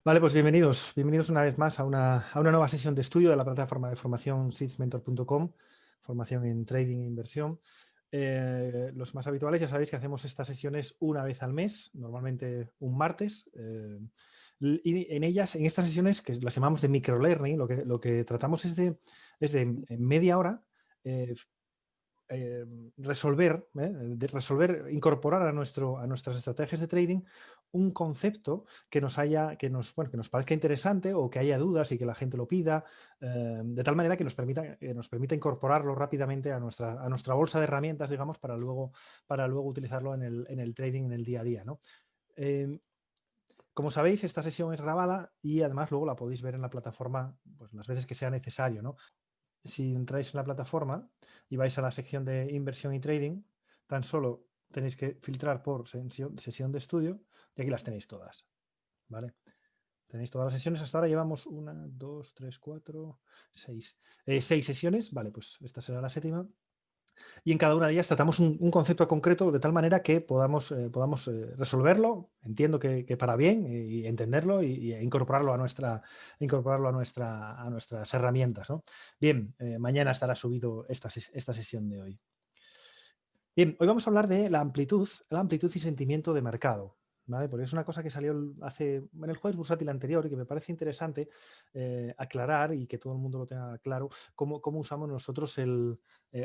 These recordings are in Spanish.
Vale, pues bienvenidos una vez más a una nueva sesión de estudio de la plataforma de formación seedsmentor.com, formación en trading e inversión. Los más habituales ya sabéis que hacemos estas sesiones una vez al mes, normalmente un martes. Y en ellas, en estas sesiones, que las llamamos de microlearning, lo que tratamos es de en media hora eh, eh, resolver, incorporar a nuestras estrategias de trading un concepto que nos parezca interesante o que haya dudas y que la gente lo pida, de tal manera que nos permita incorporarlo rápidamente a nuestra bolsa de herramientas, digamos, para luego utilizarlo en el trading en el día a día, ¿no? Eh, como sabéis, esta sesión es grabada y además luego la podéis ver en la plataforma pues, las veces que sea necesario, ¿no? Si entráis en la plataforma y vais a la sección de inversión y trading, tan solo tenéis que filtrar por sesión de estudio y aquí las tenéis todas, ¿vale? Tenéis todas las sesiones. Hasta ahora llevamos 6 sesiones, vale, pues esta será la séptima. Y en cada una de ellas tratamos un concepto concreto de tal manera que podamos resolverlo, entiendo que para bien, y entenderlo e incorporarlo a nuestras herramientas, ¿no? Bien, mañana estará subido esta sesión de hoy. Bien, hoy vamos a hablar de la amplitud y sentimiento de mercado, ¿vale? Porque es una cosa que salió en el jueves bursátil anterior y que me parece interesante aclarar y que todo el mundo lo tenga claro cómo usamos nosotros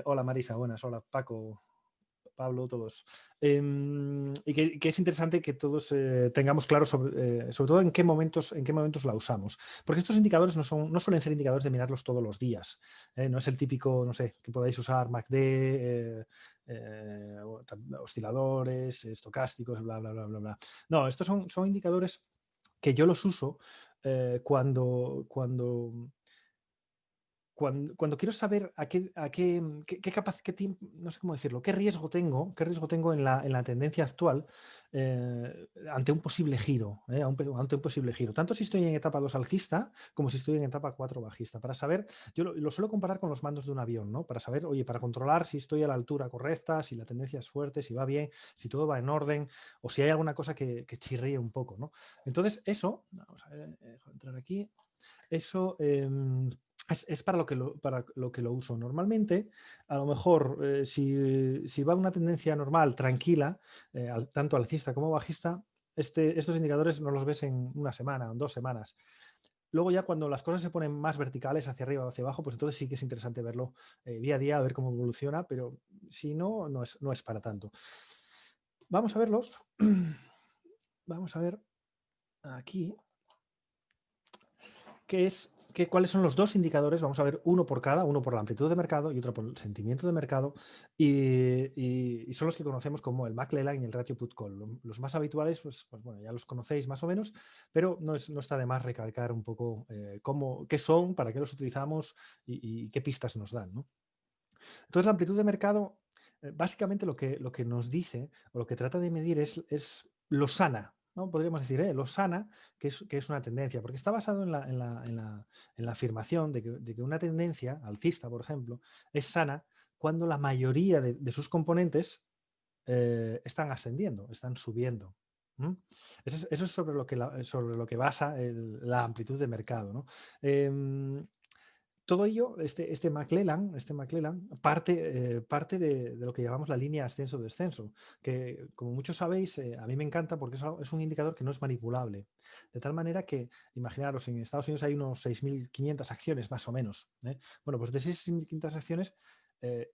hola Marisa, buenas, hola Paco, Pablo, todos. Y que es interesante que todos tengamos claro sobre todo en qué momentos la usamos. Porque estos indicadores no suelen ser indicadores de mirarlos todos los días. No es el típico, no sé, que podáis usar MACD, osciladores, estocásticos, bla, bla, bla, bla, bla. No, estos son indicadores que yo los uso cuando quiero saber no sé cómo decirlo, qué riesgo tengo en la tendencia actual ante un posible giro, ante un posible giro, tanto si estoy en etapa 2 alcista como si estoy en etapa 4 bajista, para saber, yo lo suelo comparar con los mandos de un avión, ¿no? Para saber, oye, para controlar si estoy a la altura correcta, si la tendencia es fuerte, si va bien, si todo va en orden, o si hay alguna cosa que chirríe un poco, ¿no? Entonces, eso, vamos a ver, dejo entrar aquí, eso es para lo que lo uso. Normalmente, a lo mejor, si va una tendencia normal, tranquila, tanto alcista como bajista, estos indicadores no los ves en una semana o en 2 semanas. Luego ya cuando las cosas se ponen más verticales hacia arriba o hacia abajo, pues entonces sí que es interesante verlo día a día, a ver cómo evoluciona, pero si no, no es para tanto. Vamos a verlos. Vamos a ver aquí cuáles son los dos indicadores. Vamos a ver uno por cada, uno por la amplitud de mercado y otro por el sentimiento de mercado. Y son los que conocemos como el McClellan y el ratio put-call. Los más habituales, pues bueno, ya los conocéis más o menos, pero no está de más recalcar un poco qué son, para qué los utilizamos y qué pistas nos dan, ¿no? Entonces, la amplitud de mercado, básicamente lo que nos dice o lo que trata de medir es lo sana, ¿no? Podríamos decir, lo sana que es una tendencia, porque está basado en la afirmación de que una tendencia alcista, por ejemplo, es sana cuando la mayoría de sus componentes están ascendiendo, están subiendo. Eso es sobre lo que basa la amplitud de mercado, ¿no? Todo ello, este McClellan parte de lo que llamamos la línea ascenso-descenso, que como muchos sabéis, a mí me encanta porque es un indicador que no es manipulable. De tal manera que, imaginaros, en Estados Unidos hay unos 6.500 acciones más o menos. Bueno, pues de esas 6.500 acciones,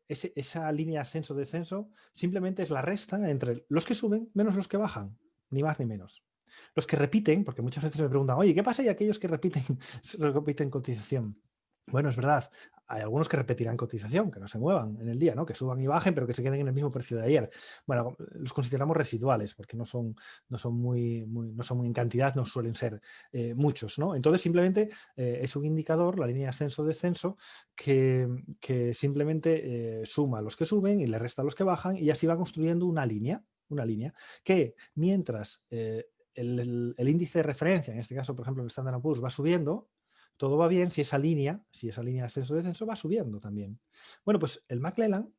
esa línea ascenso-descenso simplemente es la resta entre los que suben menos los que bajan, ni más ni menos. Los que repiten, porque muchas veces me preguntan, oye, ¿qué pasa y aquellos que repiten cotización? Bueno, es verdad, hay algunos que repetirán cotización, que no se muevan en el día, ¿no? Que suban y bajen, pero que se queden en el mismo precio de ayer. Bueno, los consideramos residuales porque no son muy en cantidad, no suelen ser muchos, ¿no? Entonces, simplemente es un indicador, la línea ascenso-descenso, que simplemente suma a los que suben y le resta a los que bajan y así va construyendo una línea que mientras el índice de referencia, en este caso, por ejemplo, el Standard & Poor's, va subiendo, todo va bien si esa línea ascenso-descenso va subiendo también. Bueno, pues el McClellan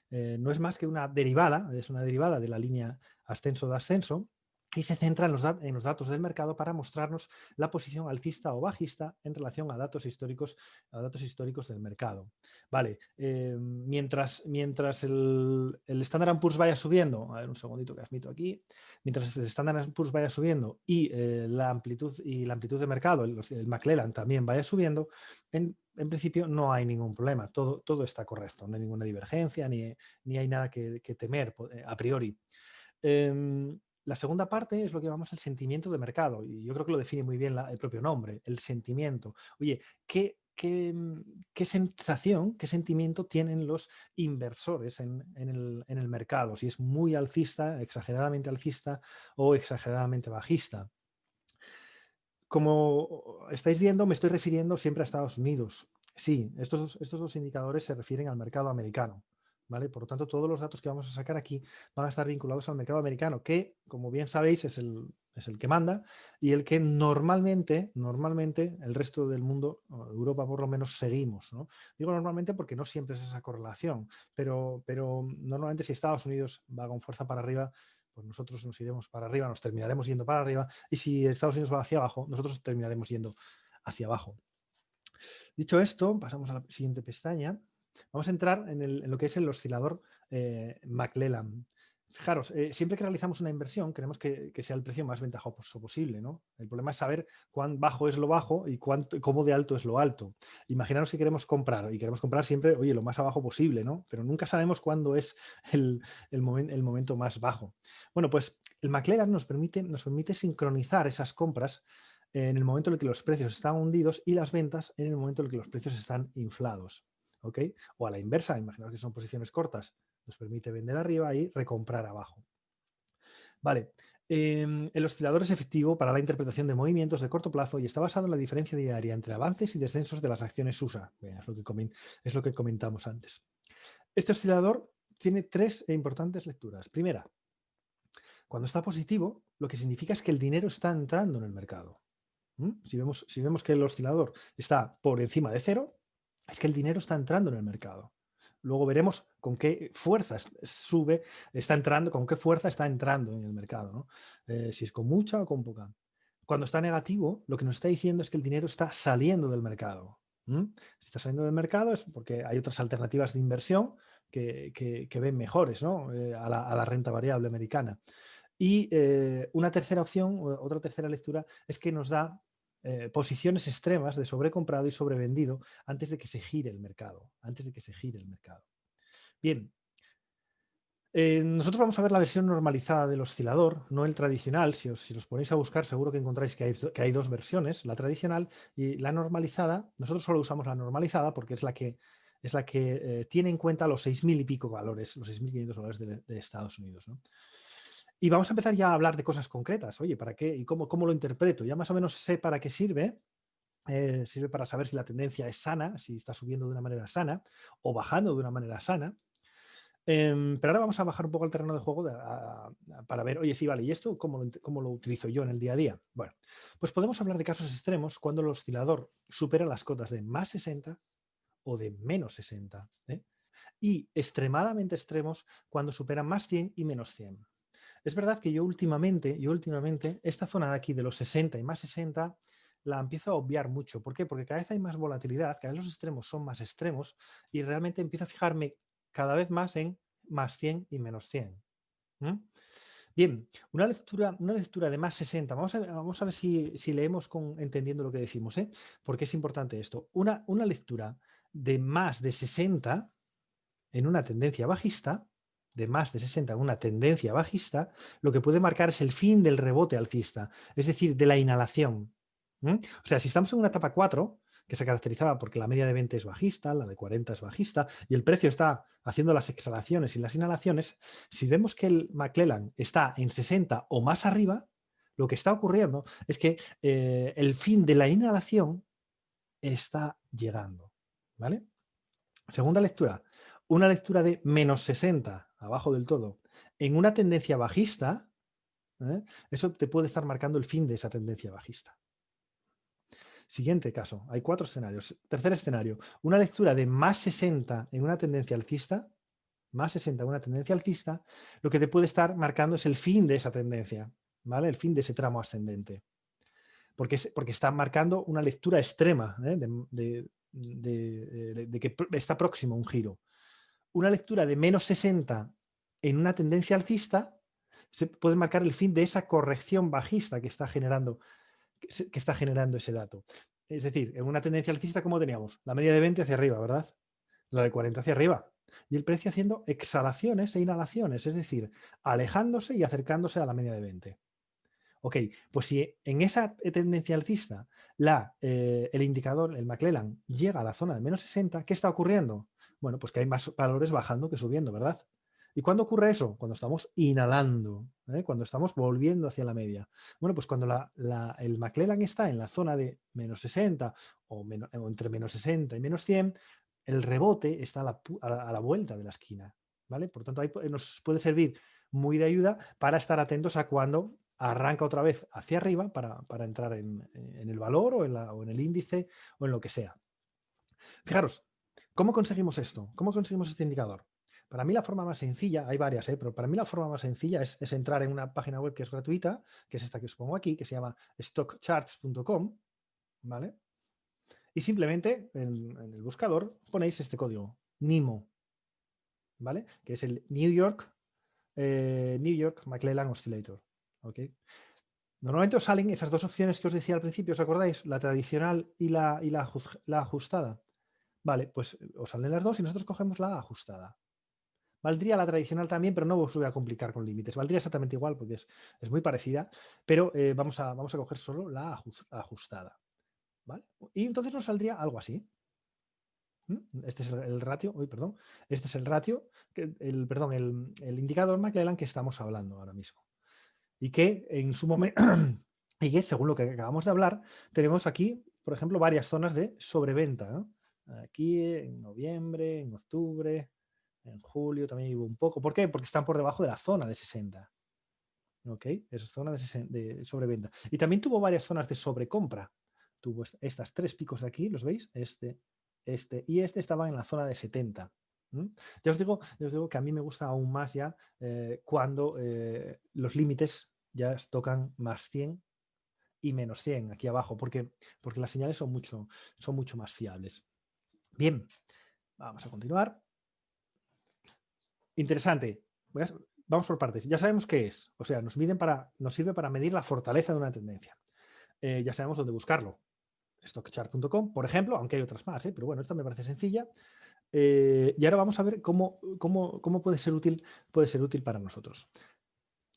no es más que una derivada, es una derivada de la línea ascenso-descenso, y se centra en los datos del mercado para mostrarnos la posición alcista o bajista en relación a datos históricos del mercado. Vale, mientras el Standard & Poor's vaya subiendo, a ver un segundito que admito aquí, mientras el Standard & Poor's vaya subiendo y la amplitud de mercado, el McClellan también vaya subiendo, en principio no hay ningún problema, todo está correcto, no hay ninguna divergencia ni hay nada que temer a priori. La segunda parte es lo que llamamos el sentimiento de mercado, y yo creo que lo define muy bien el propio nombre, el sentimiento. Oye, ¿qué sensación, qué sentimiento tienen los inversores en el mercado? Si es muy alcista, exageradamente alcista o exageradamente bajista. Como estáis viendo, me estoy refiriendo siempre a Estados Unidos. Sí, estos dos indicadores se refieren al mercado americano. ¿Vale? Por lo tanto, todos los datos que vamos a sacar aquí van a estar vinculados al mercado americano, que, como bien sabéis, es el que manda y el que normalmente el resto del mundo, Europa por lo menos, seguimos, ¿no? Digo normalmente porque no siempre es esa correlación, pero normalmente si Estados Unidos va con fuerza para arriba, pues nosotros nos iremos para arriba, nos terminaremos yendo para arriba, y si Estados Unidos va hacia abajo, nosotros terminaremos yendo hacia abajo. Dicho esto, pasamos a la siguiente pestaña. Vamos a entrar en lo que es el oscilador McClellan. Fijaros, siempre que realizamos una inversión queremos que sea el precio más ventajoso posible, ¿no? El problema es saber cuán bajo es lo bajo y cómo de alto es lo alto. Imaginaros que queremos comprar y queremos comprar siempre, oye, lo más abajo posible, ¿no? Pero nunca sabemos cuándo es el momento más bajo. Bueno, pues el McClellan nos permite sincronizar esas compras en el momento en el que los precios están hundidos y las ventas en el momento en el que los precios están inflados. ¿Ok? O a la inversa, imaginaos que son posiciones cortas, nos permite vender arriba y recomprar abajo. Vale, el oscilador es efectivo para la interpretación de movimientos de corto plazo y está basado en la diferencia diaria entre avances y descensos de las acciones USA. Es lo que comentamos antes. Este oscilador tiene tres importantes lecturas. Primera, cuando está positivo, lo que significa es que el dinero está entrando en el mercado. Si vemos que el oscilador está por encima de cero, es que el dinero está entrando en el mercado. Luego veremos con qué fuerza está entrando, con qué fuerza está entrando en el mercado, ¿no? Si es con mucha o con poca. Cuando está negativo, lo que nos está diciendo es que el dinero está saliendo del mercado. Si está saliendo del mercado es porque hay otras alternativas de inversión que ven mejores, ¿no? A la renta variable americana. Y una tercera opción, otra tercera lectura, es que nos da posiciones extremas de sobrecomprado y sobrevendido antes de que se gire el mercado. Bien, nosotros vamos a ver la versión normalizada del oscilador, no el tradicional. Si los ponéis a buscar, seguro que encontráis que hay dos versiones, la tradicional y la normalizada. Nosotros solo usamos la normalizada porque es la que tiene en cuenta los 6.000 y pico valores, los 6.500 valores de Estados Unidos, ¿no? Y vamos a empezar ya a hablar de cosas concretas. Oye, ¿para qué y cómo lo interpreto? Ya más o menos sé para qué sirve. Sirve para saber si la tendencia es sana, si está subiendo de una manera sana o bajando de una manera sana. Pero ahora vamos a bajar un poco el terreno de juego para ver, oye, sí, vale, ¿y esto cómo lo utilizo yo en el día a día? Bueno, pues podemos hablar de casos extremos cuando el oscilador supera las cotas de más 60 o de menos 60. Y extremadamente extremos cuando supera más 100 y menos 100. Es verdad que yo últimamente, esta zona de aquí de los 60 y más 60 la empiezo a obviar mucho. ¿Por qué? Porque cada vez hay más volatilidad, cada vez los extremos son más extremos y realmente empiezo a fijarme cada vez más en más 100 y menos 100. Bien, una lectura de más 60. Vamos a ver si leemos entendiendo lo que decimos, porque es importante esto. Una lectura de más de 60 en una tendencia bajista, de más de 60 en una tendencia bajista, lo que puede marcar es el fin del rebote alcista, es decir, de la inhalación. O sea, si estamos en una etapa 4, que se caracterizaba porque la media de 20 es bajista, la de 40 es bajista, y el precio está haciendo las exhalaciones y las inhalaciones, si vemos que el McClellan está en 60 o más arriba, lo que está ocurriendo es que el fin de la inhalación está llegando. ¿Vale? Segunda lectura, una lectura de menos 60, abajo del todo, en una tendencia bajista, eso te puede estar marcando el fin de esa tendencia bajista. Siguiente caso, hay 4 escenarios. Tercer escenario, una lectura de más 60 en una tendencia alcista, más 60 en una tendencia alcista, lo que te puede estar marcando es el fin de esa tendencia. ¿vale? El fin de ese tramo ascendente. Porque está marcando una lectura extrema, ¿eh? de que está próximo a un giro. Una lectura de menos 60 en una tendencia alcista se puede marcar el fin de esa corrección bajista que está generando ese dato. Es decir, en una tendencia alcista, ¿cómo teníamos? La media de 20 hacia arriba, ¿verdad? La de 40 hacia arriba. Y el precio haciendo exhalaciones e inhalaciones, es decir, alejándose y acercándose a la media de 20. Ok, pues si en esa tendencia alcista el indicador, el McClellan, llega a la zona de menos 60, ¿qué está ocurriendo? Bueno, pues que hay más valores bajando que subiendo, ¿verdad? ¿Y cuándo ocurre eso? Cuando estamos inhalando, cuando estamos volviendo hacia la media. Bueno, pues cuando el McClellan está en la zona de menos 60 o entre menos 60 y menos 100, el rebote está a la vuelta de la esquina, ¿vale? Por tanto, ahí nos puede servir muy de ayuda para estar atentos a cuando arranca otra vez hacia arriba para entrar en el valor o en el índice o en lo que sea. Fijaros, ¿cómo conseguimos esto? ¿Cómo conseguimos este indicador? Para mí la forma más sencilla, hay varias, pero para mí la forma más sencilla es entrar en una página web que es gratuita, que es esta que os pongo aquí, que se llama stockcharts.com, ¿vale? Y simplemente en el buscador ponéis este código, NIMO, ¿vale? Que es el New York McClellan Oscillator, ¿ok? Normalmente os salen esas dos opciones que os decía al principio, ¿os acordáis? La tradicional y la ajustada. Vale, pues os salen las dos y nosotros cogemos la ajustada. Valdría la tradicional también, pero no os voy a complicar con límites. Valdría exactamente igual porque es muy parecida, pero vamos a coger solo la ajustada. ¿Vale? Y entonces nos saldría algo así. Este es el ratio, perdón. Este es el ratio, el indicador McClellan que estamos hablando ahora mismo. Y que en su momento, y que según lo que acabamos de hablar, tenemos aquí, por ejemplo, varias zonas de sobreventa, ¿no? Aquí en noviembre, en octubre, en julio también hubo un poco. ¿Por qué? Porque están por debajo de la zona de 60. ¿Ok? Es zona de sobreventa. Y también tuvo varias zonas de sobrecompra. Tuvo estas tres picos de aquí, ¿los veis? Este y este estaban en la zona de 70. Ya os digo que a mí me gusta aún más ya cuando los límites ya tocan más 100 y menos 100 aquí abajo, porque las señales son mucho más fiables. Bien, vamos a continuar. Interesante. Vamos por partes. Ya sabemos qué es. O sea, nos sirve para medir la fortaleza de una tendencia. Ya sabemos dónde buscarlo. Stockchart.com, por ejemplo, aunque hay otras más, pero bueno, esta me parece sencilla. Y ahora vamos a ver cómo puede ser útil para nosotros.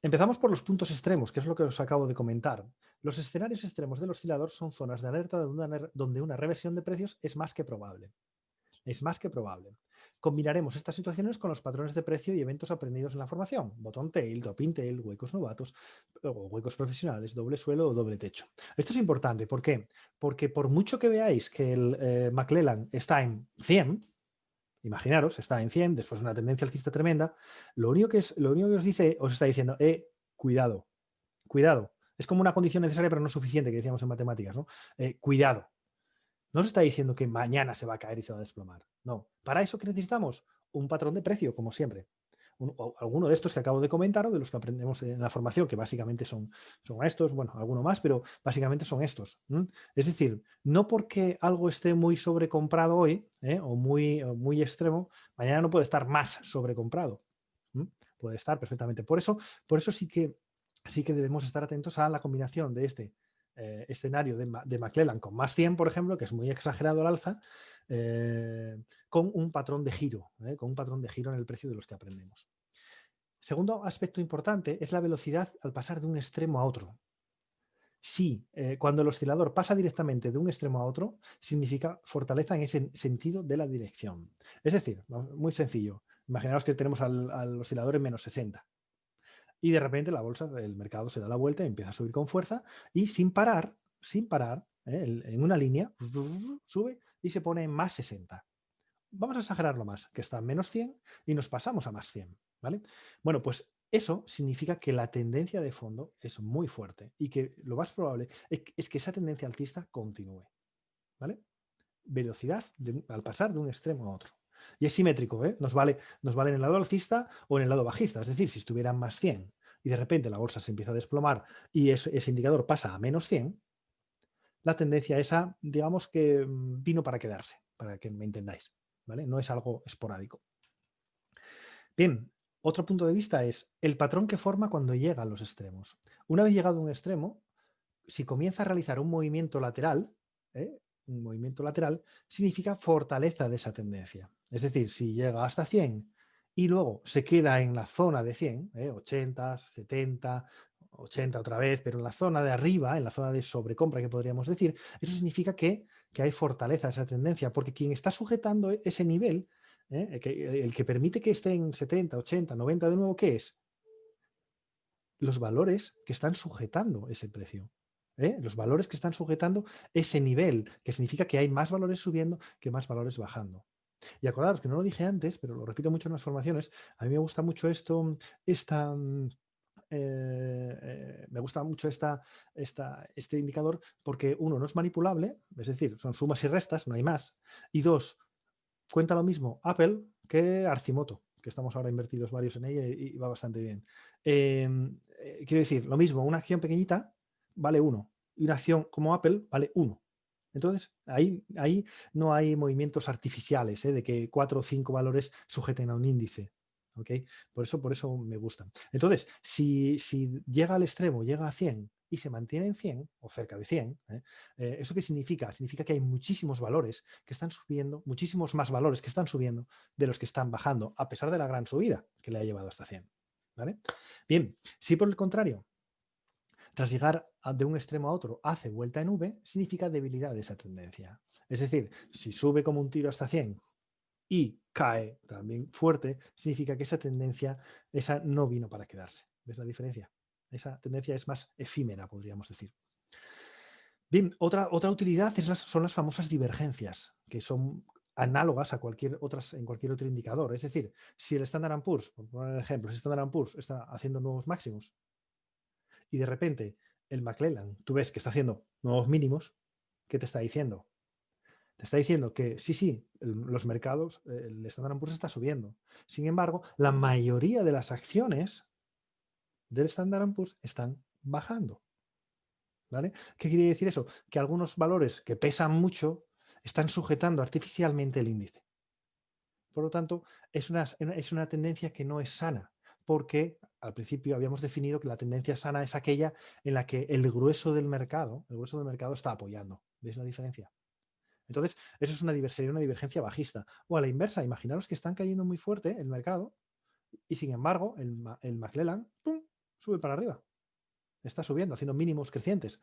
Empezamos por los puntos extremos, que es lo que os acabo de comentar. Los escenarios extremos del oscilador son zonas de alerta donde una reversión de precios es más que probable. Es más que probable. Combinaremos estas situaciones con los patrones de precio y eventos aprendidos en la formación. Bottom tail, topping tail, huecos novatos, o huecos profesionales, doble suelo o doble techo. Esto es importante. ¿Por qué? Porque por mucho que veáis que el McClellan está en 100, imaginaros, está en 100, después de una tendencia alcista tremenda, lo único que os está diciendo, cuidado, cuidado. Es como una condición necesaria pero no suficiente, que decíamos en matemáticas, ¿no? Cuidado. No os está diciendo que mañana se va a caer y se va a desplomar. No. ¿Para eso qué necesitamos? Un patrón de precio, como siempre. Alguno de estos que acabo de comentar o de los que aprendemos en la formación, que básicamente son estos, bueno, alguno más, pero básicamente son estos. Es decir, no porque algo esté muy sobrecomprado hoy o muy extremo, mañana no puede estar más sobrecomprado. Puede estar perfectamente. Por eso sí que debemos estar atentos a la combinación de este escenario de McClellan con más 100, por ejemplo, que es muy exagerado al alza, con un patrón de giro, en el precio de los que aprendemos. Segundo aspecto importante es la velocidad al pasar de un extremo a otro. Sí, cuando el oscilador pasa directamente de un extremo a otro, significa fortaleza en ese sentido de la dirección. Es decir, muy sencillo, imaginaos que tenemos al oscilador en menos 60. Y de repente el mercado se da la vuelta y empieza a subir con fuerza y sin parar, en una línea, sube y se pone en más 60. Vamos a exagerarlo más, que está en menos 100 y nos pasamos a más 100. ¿Vale? Bueno, pues eso significa que la tendencia de fondo es muy fuerte y que lo más probable es que esa tendencia alcista continúe. ¿Vale? Velocidad al pasar de un extremo a otro. Y es simétrico, nos vale en el lado alcista o en el lado bajista. Es decir, si estuviera en más 100 y de repente la bolsa se empieza a desplomar y ese indicador pasa a -100, la tendencia esa, digamos que vino para quedarse, para que me entendáis, ¿vale? No es algo esporádico. Bien, otro punto de vista es el patrón que forma cuando llega a los extremos. Una vez llegado a un extremo, si comienza a realizar un movimiento lateral, ¿eh? Un movimiento lateral significa fortaleza de esa tendencia. Es decir, si llega hasta 100 y luego se queda en la zona de 100, 80, 70, 80 otra vez, pero en la zona de arriba, en la zona de sobrecompra que podríamos decir, eso significa que hay fortaleza de esa tendencia, porque quien está sujetando ese nivel, el que permite que esté en 70, 80, 90 de nuevo, ¿qué es? Los valores que están sujetando ese precio. Los valores que están sujetando ese nivel, que significa que hay más valores subiendo que más valores bajando. Y acordaros que no lo dije antes, pero lo repito mucho en las formaciones, a mí me gusta mucho me gusta mucho este indicador porque uno, no es manipulable, es decir, son sumas y restas, no hay más, y dos, cuenta lo mismo Apple que Arcimoto, que estamos ahora invertidos varios en ella y va bastante bien. Quiero decir, lo mismo, una acción pequeñita vale 1 y una acción como Apple vale 1. Entonces, ahí no hay movimientos artificiales, de que 4 o 5 valores sujeten a un índice. ¿Okay? Por eso me gustan. Entonces, si llega al extremo, llega a 100 y se mantiene en 100 o cerca de 100, ¿eso qué significa? Significa que hay muchísimos valores que están subiendo, muchísimos más valores que están subiendo de los que están bajando, a pesar de la gran subida que le ha llevado hasta 100. ¿Vale? Bien, si por el contrario, tras llegar de un extremo a otro, hace vuelta en V, significa debilidad de esa tendencia. Es decir, si sube como un tiro hasta 100 y cae también fuerte, significa que esa tendencia, esa no vino para quedarse. ¿Ves la diferencia? Esa tendencia es más efímera, podríamos decir. Bien, otra utilidad son las famosas divergencias, que son análogas a en cualquier otro indicador. Es decir, si el Standard & Poor's, por poner el ejemplo, si el Standard & Poor's está haciendo nuevos máximos y de repente el McClellan, tú ves que está haciendo nuevos mínimos, ¿qué te está diciendo? Te está diciendo que sí, los mercados, el Standard & Poor's está subiendo. Sin embargo, la mayoría de las acciones del Standard & Poor's están bajando. ¿Vale? ¿Qué quiere decir eso? Que algunos valores que pesan mucho están sujetando artificialmente el índice. Por lo tanto, es una tendencia que no es sana, porque al principio habíamos definido que la tendencia sana es aquella en la que el grueso del mercado está apoyando. ¿Veis la diferencia? Entonces, eso sería una divergencia bajista. O a la inversa, imaginaros que están cayendo muy fuerte el mercado y sin embargo el McClellan ¡pum!, sube para arriba. Está subiendo, haciendo mínimos crecientes.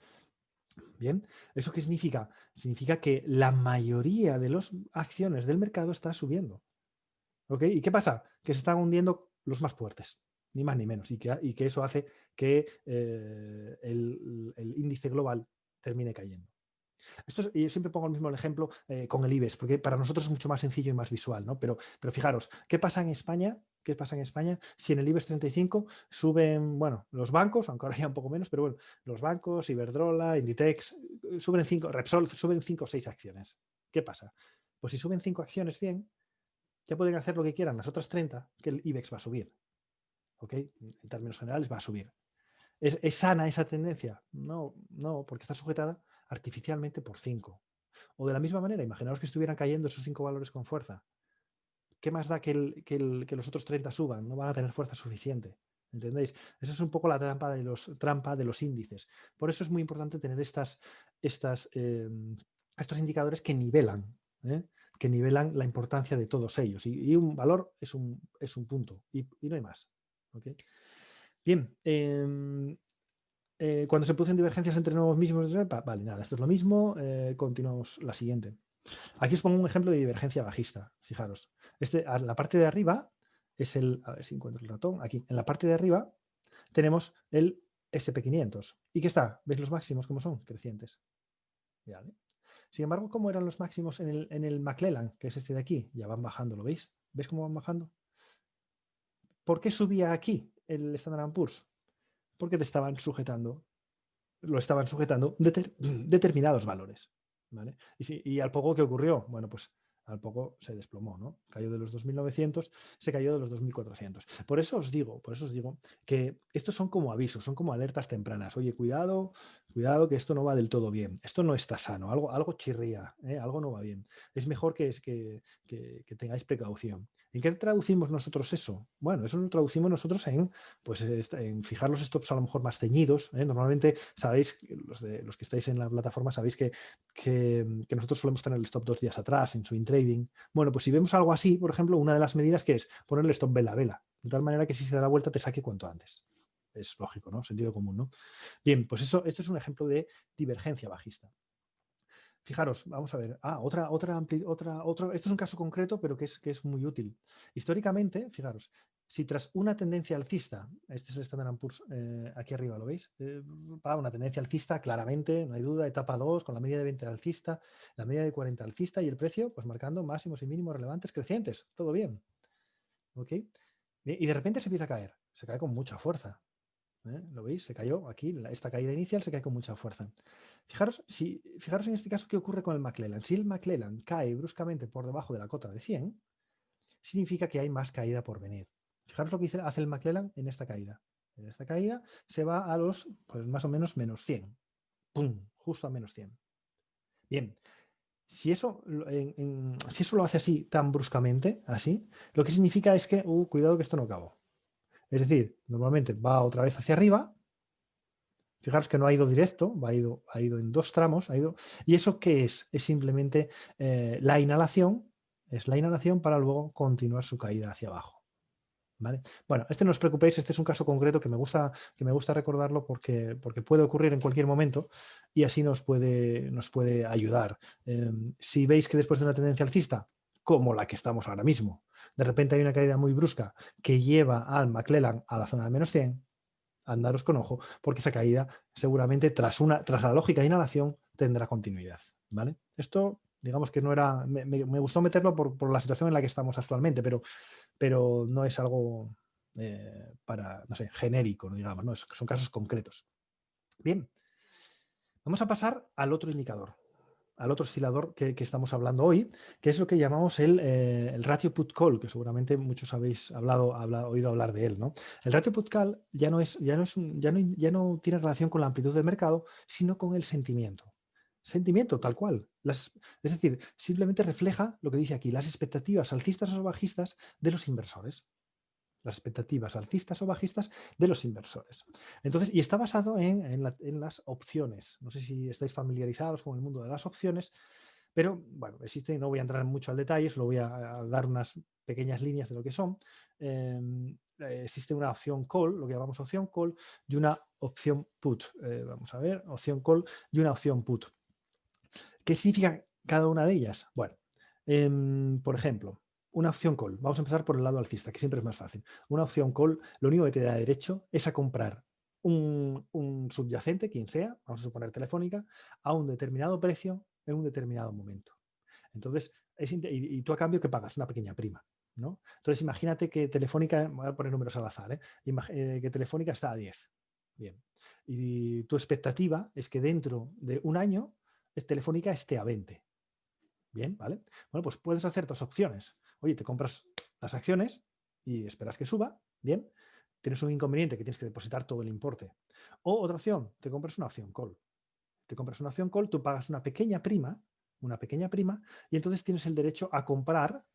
Bien, ¿eso qué significa? Significa que la mayoría de las acciones del mercado está subiendo. ¿Ok? ¿Y qué pasa? Que se están hundiendo los más fuertes, ni más ni menos, y que eso hace que el índice global termine cayendo. Yo siempre pongo el mismo ejemplo con el IBEX, porque para nosotros es mucho más sencillo y más visual, ¿no? Pero fijaros, ¿qué pasa en España? ¿Qué pasa en España si en el IBEX 35 suben, bueno, los bancos, aunque ahora ya un poco menos, pero bueno, los bancos, Iberdrola, Inditex, suben 5, Repsol, suben 5 o 6 acciones? ¿Qué pasa? Pues si suben 5 acciones bien, ya pueden hacer lo que quieran las otras 30, que el IBEX va a subir. ¿Ok? En términos generales va a subir. ¿Es sana esa tendencia? No, porque está sujetada artificialmente por 5. O de la misma manera, imaginaos que estuvieran cayendo esos 5 valores con fuerza. ¿Qué más da que los otros 30 suban? No van a tener fuerza suficiente. ¿Entendéis? Esa es un poco la trampa de los índices. Por eso es muy importante tener estos indicadores que nivelan, que nivelan la importancia de todos ellos. Y un valor es un punto y no hay más. ¿Okay? Bien, cuando se producen divergencias entre nuevos mismos, vale, nada, esto es lo mismo, continuamos la siguiente. Aquí os pongo un ejemplo de divergencia bajista, fijaros. La parte de arriba es a ver si encuentro el ratón, aquí, en la parte de arriba tenemos el SP500. ¿Y qué está? ¿Veis los máximos cómo son? Crecientes. Vale. Sin embargo, ¿cómo eran los máximos en el McClellan, que es este de aquí? Ya van bajando, ¿lo veis? ¿Veis cómo van bajando? ¿Por qué subía aquí el Standard & Poor's? Porque lo estaban sujetando determinados valores. ¿Vale? Y al poco, ¿qué ocurrió? Bueno, pues al poco se desplomó, ¿no? Cayó de los 2.900, se cayó de los 2.400. Por eso os digo que estos son como avisos, son como alertas tempranas. Oye, cuidado, cuidado que esto no va del todo bien. Esto no está sano, algo chirría, ¿eh? Algo no va bien. Es mejor que tengáis precaución. ¿En qué traducimos nosotros eso? Bueno, eso lo traducimos nosotros pues, en fijar los stops a lo mejor más ceñidos, ¿eh? Normalmente sabéis, los que estáis en la plataforma, sabéis que nosotros solemos tener el stop 2 días atrás en swing trading. Bueno, pues si vemos algo así, por ejemplo, una de las medidas que es poner el stop vela a vela, de tal manera que si se da la vuelta te saque cuanto antes. Es lógico, ¿no? Sentido común, ¿no? Bien, pues esto es un ejemplo de divergencia bajista. Fijaros, vamos a ver. Esto es un caso concreto, pero que es muy útil. Históricamente, fijaros, si tras una tendencia alcista, este es el Standard & Poor's aquí arriba, ¿lo veis? Va una tendencia alcista, claramente, no hay duda, etapa 2, con la media de 20 alcista, la media de 40 alcista y el precio, pues marcando máximos y mínimos relevantes crecientes. Todo bien. ¿Ok? Bien, y de repente se empieza a caer. Se cae con mucha fuerza. ¿Lo veis? Se cayó aquí, esta caída inicial se cae con mucha fuerza. Fijaros en este caso qué ocurre con el McClellan. Si el McClellan cae bruscamente por debajo de la cota de 100, significa que hay más caída por venir. Fijaros lo que hace el McClellan en esta caída. En esta caída se va a los, pues más o menos, menos 100. ¡Pum! Justo a menos 100. Bien, si eso lo hace así, tan bruscamente, así, lo que significa es que, cuidado que esto no acabó. Es decir, normalmente va otra vez hacia arriba. Fijaros que no ha ido directo, ha ido en dos tramos. ¿Y eso qué es? Es simplemente la inhalación. Es la inhalación para luego continuar su caída hacia abajo. ¿Vale? Bueno, no os preocupéis, este es un caso concreto que me gusta recordarlo porque puede ocurrir en cualquier momento y así nos puede ayudar. Si veis que después de una tendencia alcista, como la que estamos ahora mismo, de repente hay una caída muy brusca que lleva al McClellan a la zona de menos 100, andaros con ojo, porque esa caída seguramente tras la lógica de inhalación tendrá continuidad. ¿Vale? Esto, digamos que no era. Me gustó meterlo por la situación en la que estamos actualmente, pero no es algo no sé, genérico, digamos, ¿no? Son casos concretos. Bien, vamos a pasar al otro indicador, al otro oscilador que estamos hablando hoy, que es lo que llamamos el ratio put-call, que seguramente muchos habéis oído hablar de él, ¿no? El ratio put-call ya no tiene relación con la amplitud del mercado, sino con el sentimiento. Sentimiento tal cual. Es decir, simplemente refleja lo que dice aquí, las expectativas alcistas o bajistas de los inversores. Las expectativas alcistas o bajistas de los inversores. Entonces, y está basado en las opciones. No sé si estáis familiarizados con el mundo de las opciones, pero bueno, existe, no voy a entrar mucho al detalle, solo voy a dar unas pequeñas líneas de lo que son. Existe una opción call, lo que llamamos opción call, y una opción put. Vamos a ver, opción call y una opción put. ¿Qué significa cada una de ellas? Bueno, por ejemplo, una opción call. Vamos a empezar por el lado alcista, que siempre es más fácil. Una opción call, lo único que te da derecho es a comprar un subyacente, quien sea, vamos a suponer Telefónica, a un determinado precio en un determinado momento. Entonces, y tú a cambio que pagas una pequeña prima, ¿no? Entonces, imagínate que Telefónica, voy a poner números al azar, que Telefónica está a 10. Bien. Y tu expectativa es que dentro de un año Telefónica esté a 20. Bien, ¿vale? Bueno, pues puedes hacer dos opciones. Oye, te compras las acciones y esperas que suba. Bien. Tienes un inconveniente que tienes que depositar todo el importe. O otra opción, te compras una opción call. Te compras una opción call, tú pagas una pequeña prima, y entonces tienes el derecho a comprar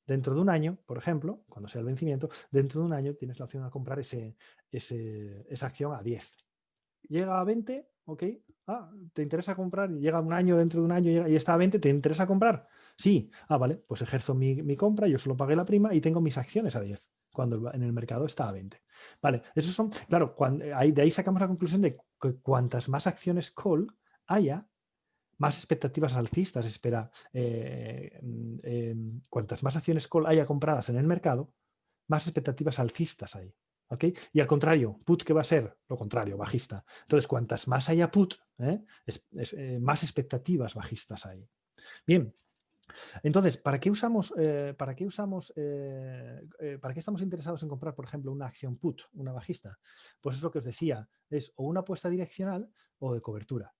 dentro de un año, por ejemplo, cuando sea el vencimiento, dentro de un año tienes la opción a comprar esa acción a 10. Llega a 20, ok. ¿Te interesa comprar? Y llega un año, dentro de un año y está a 20, ¿te interesa comprar? Sí. Vale, pues ejerzo mi compra, yo solo pagué la prima y tengo mis acciones a 10, cuando en el mercado está a 20. Vale, esos son, claro, de ahí sacamos la conclusión de que cuantas más acciones call haya, más expectativas alcistas espera. Cuantas más acciones call haya compradas en el mercado, más expectativas alcistas hay. ¿Okay? Y al contrario, put, ¿qué va a ser? Lo contrario, bajista. Entonces, cuantas más haya put, más expectativas bajistas hay. Bien, entonces, ¿para qué estamos interesados en comprar, por ejemplo, una acción put, una bajista? Pues es lo que os decía, es o una apuesta direccional o de cobertura.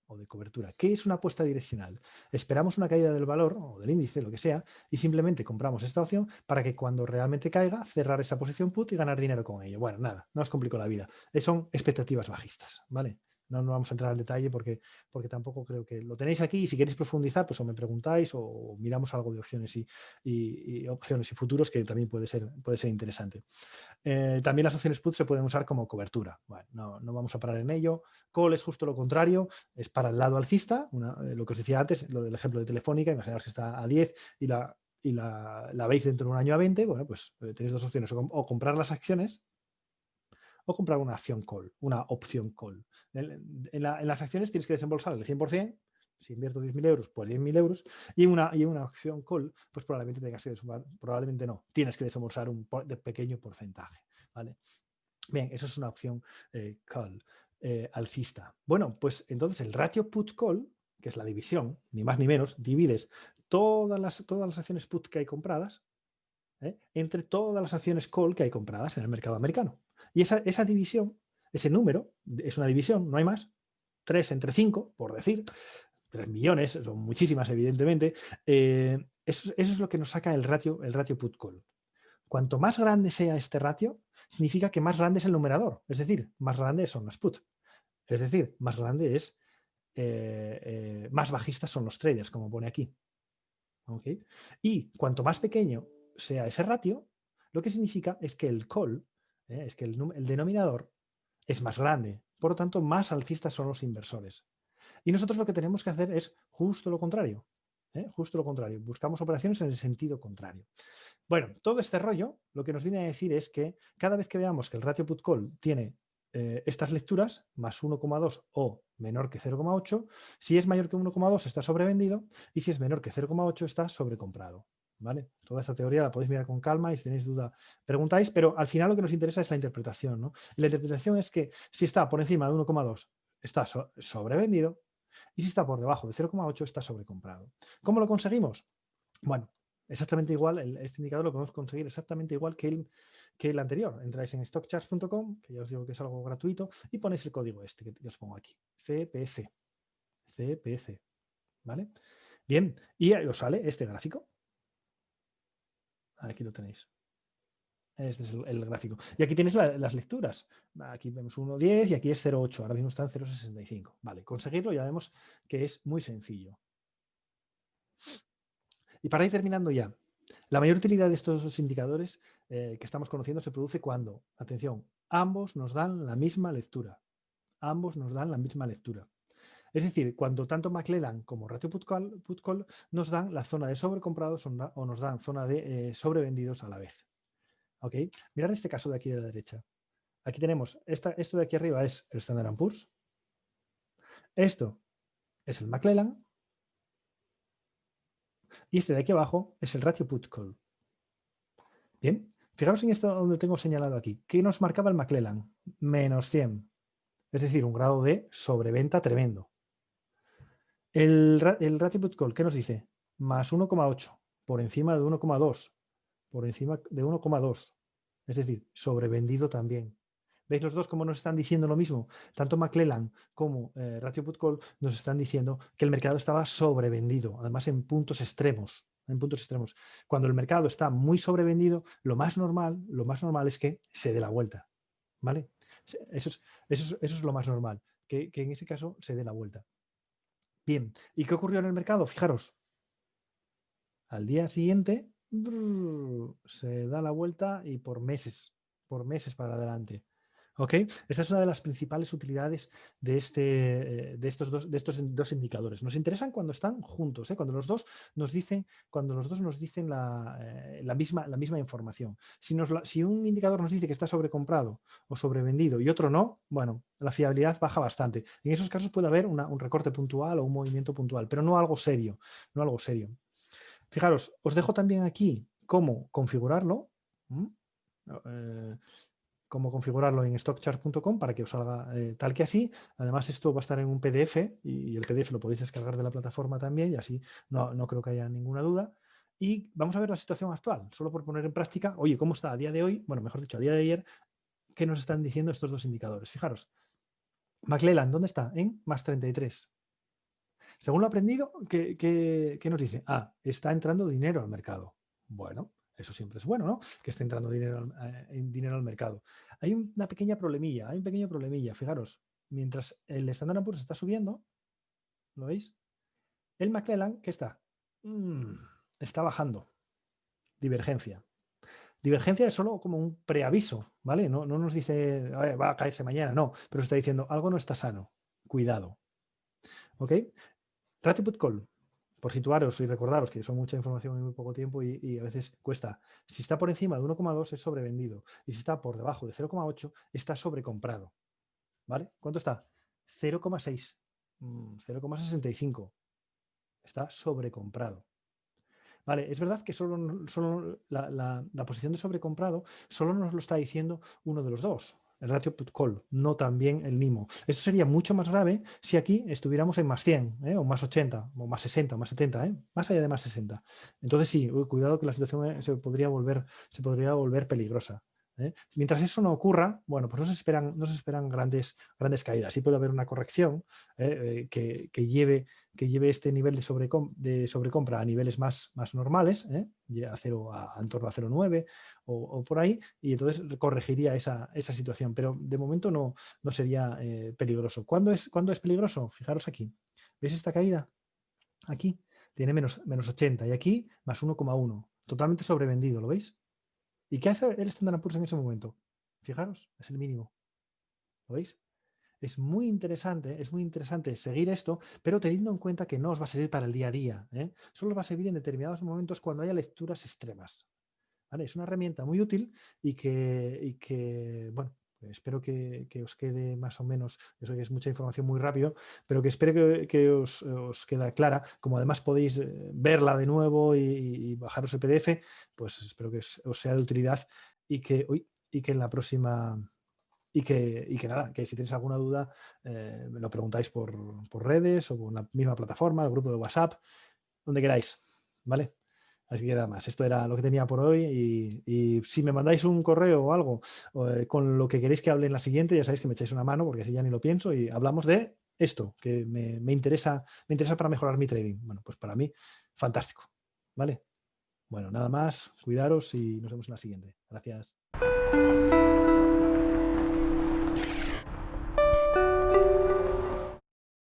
o de cobertura. ¿Qué es una apuesta direccional? Esperamos una caída del valor o del índice, lo que sea, y simplemente compramos esta opción para que cuando realmente caiga, cerrar esa posición put y ganar dinero con ello. Bueno, nada, no os complico la vida. Son expectativas bajistas, ¿vale? No nos vamos a entrar al detalle porque tampoco creo que lo tenéis aquí y si queréis profundizar, pues o me preguntáis o miramos algo de opciones y opciones y futuros que también puede ser interesante. También las opciones put se pueden usar como cobertura. Bueno, no vamos a parar en ello. Call es justo lo contrario, es para el lado alcista, lo que os decía antes, lo del ejemplo de Telefónica, imaginaos que está a 10 y la veis dentro de un año a 20, bueno, pues tenéis dos opciones, o comprar las acciones o comprar una acción call, una opción call. En las acciones tienes que desembolsar el 100%, si invierto 10.000 euros, pues 10.000 euros, y en una opción call, pues probablemente tengas que desembolsar, probablemente no, tienes que desembolsar un pequeño porcentaje, ¿vale? Bien, eso es una opción call alcista. Bueno, pues entonces el ratio put call, que es la división, ni más ni menos, divides todas las acciones put que hay compradas entre todas las acciones call que hay compradas en el mercado americano. Y esa división, ese número, es una división, no hay más, 3 entre 5, por decir, 3 millones, son muchísimas evidentemente, eso es lo que nos saca el ratio put call. Cuanto más grande sea este ratio, significa que más grande es el numerador, es decir, más grandes son las put. Es decir, más grande es, más bajistas son los traders, como pone aquí. ¿Okay? Y cuanto más pequeño sea ese ratio, lo que significa es que el call, es que el denominador es más grande. Por lo tanto, más alcistas son los inversores. Y nosotros lo que tenemos que hacer es justo lo contrario. Justo lo contrario. Buscamos operaciones en el sentido contrario. Bueno, todo este rollo lo que nos viene a decir es que cada vez que veamos que el ratio put call tiene estas lecturas, más 1,2 o menor que 0,8, si es mayor que 1,2 está sobrevendido y si es menor que 0,8 está sobrecomprado. ¿Vale? Toda esta teoría la podéis mirar con calma y si tenéis duda preguntáis, pero al final lo que nos interesa es la interpretación, ¿no? Y la interpretación es que si está por encima de 1,2 está sobrevendido y si está por debajo de 0,8 está sobrecomprado. ¿Cómo lo conseguimos? Bueno, exactamente igual, este indicador lo podemos conseguir exactamente igual que el anterior. Entráis en stockcharts.com, que ya os digo que es algo gratuito, y ponéis el código este que os pongo aquí, CPC. CPC, ¿vale? Bien, y os sale este gráfico. Aquí lo tenéis. Este es el gráfico. Y aquí tenéis las lecturas. Aquí vemos 1,10 y aquí es 0,8. Ahora mismo está en 0,65. Vale, conseguirlo ya vemos que es muy sencillo. Y para ir terminando ya, la mayor utilidad de estos dos indicadores que estamos conociendo se produce cuando, atención, ambos nos dan la misma lectura. Ambos nos dan la misma lectura. Es decir, cuando tanto McClellan como ratio put call nos dan la zona de sobrecomprados o nos dan zona de sobrevendidos a la vez. ¿Ok? Mirad este caso de aquí de la derecha. Aquí tenemos, esto de aquí arriba es el Standard & Poor's. Esto es el McClellan. Y este de aquí abajo es el ratio put call. Bien, fijaros en esto donde tengo señalado aquí. ¿Qué nos marcaba el McClellan? Menos 100. Es decir, un grado de sobreventa tremendo. El ratio put call, ¿qué nos dice? Más 1,8, por encima de 1,2, por encima de 1,2. Es decir, sobrevendido también. ¿Veis los dos cómo nos están diciendo lo mismo? Tanto McClellan como ratio put call nos están diciendo que el mercado estaba sobrevendido, además en puntos extremos. En puntos extremos. Cuando el mercado está muy sobrevendido, lo más normal es que se dé la vuelta. ¿Vale? Eso es lo más normal, que en ese caso se dé la vuelta. Bien, ¿y qué ocurrió en el mercado? Fijaros, al día siguiente se da la vuelta y por meses para adelante. ¿Ok? Esta es una de las principales utilidades de estos dos indicadores. Nos interesan cuando están juntos, cuando los dos nos dicen la misma información. Si un indicador nos dice que está sobrecomprado o sobrevendido y otro no, bueno, la fiabilidad baja bastante. En esos casos puede haber un recorte puntual o un movimiento puntual, pero no algo serio, no algo serio. Fijaros, os dejo también aquí cómo configurarlo. Cómo configurarlo en stockchart.com para que os salga tal que así. Además, esto va a estar en un PDF y el PDF lo podéis descargar de la plataforma también y así no creo que haya ninguna duda. Y vamos a ver la situación actual, solo por poner en práctica, oye, ¿cómo está a día de hoy? Bueno, mejor dicho, a día de ayer, ¿qué nos están diciendo estos dos indicadores? Fijaros, McClellan, ¿dónde está? En más 33. Según lo aprendido, ¿qué nos dice? Ah, está entrando dinero al mercado. Bueno, eso siempre es bueno, ¿no? Que esté entrando dinero al mercado. Hay una pequeña problemilla, hay un pequeño problemilla. Fijaros, mientras el Standard & Poor's está subiendo, ¿lo veis? El McClellan, ¿qué está? Está bajando. Divergencia. Divergencia es solo como un preaviso, ¿vale? No nos dice, va a caerse mañana, no, pero está diciendo, algo no está sano, cuidado. ¿Ok? Ratio put call, por situaros y recordaros que son mucha información en muy poco tiempo y a veces cuesta. Si está por encima de 1,2 es sobrevendido y si está por debajo de 0,8 está sobrecomprado. ¿Vale? ¿Cuánto está? 0,6, 0,65. Está sobrecomprado. Vale, es verdad que solo la posición de sobrecomprado solo nos lo está diciendo uno de los dos, el ratio put call, no también el NIMO. Esto sería mucho más grave si aquí estuviéramos en más 100, o más 80, o más 60, o más 70, más allá de más 60. Entonces sí, cuidado que la situación se podría volver peligrosa. Mientras eso no ocurra, bueno, pues no se esperan grandes caídas. Sí puede haber una corrección que lleve este nivel de sobrecompra a niveles más normales, en torno a 0,9 o por ahí, y entonces corregiría esa situación. Pero de momento no sería peligroso. ¿Cuándo es peligroso? Fijaros aquí. ¿Veis esta caída? Aquí tiene menos 80 y aquí más 1,1. Totalmente sobrevendido, ¿lo veis? ¿Y qué hace el Standard & Poor's en ese momento? Fijaros, es el mínimo. ¿Lo veis? Es muy interesante seguir esto, pero teniendo en cuenta que no os va a servir para el día a día. Solo os va a servir en determinados momentos cuando haya lecturas extremas. ¿Vale? Es una herramienta muy útil y que bueno, espero que os quede más o menos, yo sé que es mucha información muy rápido, pero que espero que os quede clara. Como además podéis verla de nuevo y bajaros el PDF, pues espero que os sea de utilidad y que en la próxima... Y que nada, que si tenéis alguna duda, me lo preguntáis por redes o por la misma plataforma, el grupo de WhatsApp, donde queráis, ¿vale? Así que nada más, esto era lo que tenía por hoy y si me mandáis un correo o algo con lo que queréis que hable en la siguiente, ya sabéis que me echáis una mano porque así ya ni lo pienso y hablamos de esto, que me interesa para mejorar mi trading. Bueno, pues para mí, fantástico, ¿vale? Bueno, nada más, cuidaros y nos vemos en la siguiente. Gracias.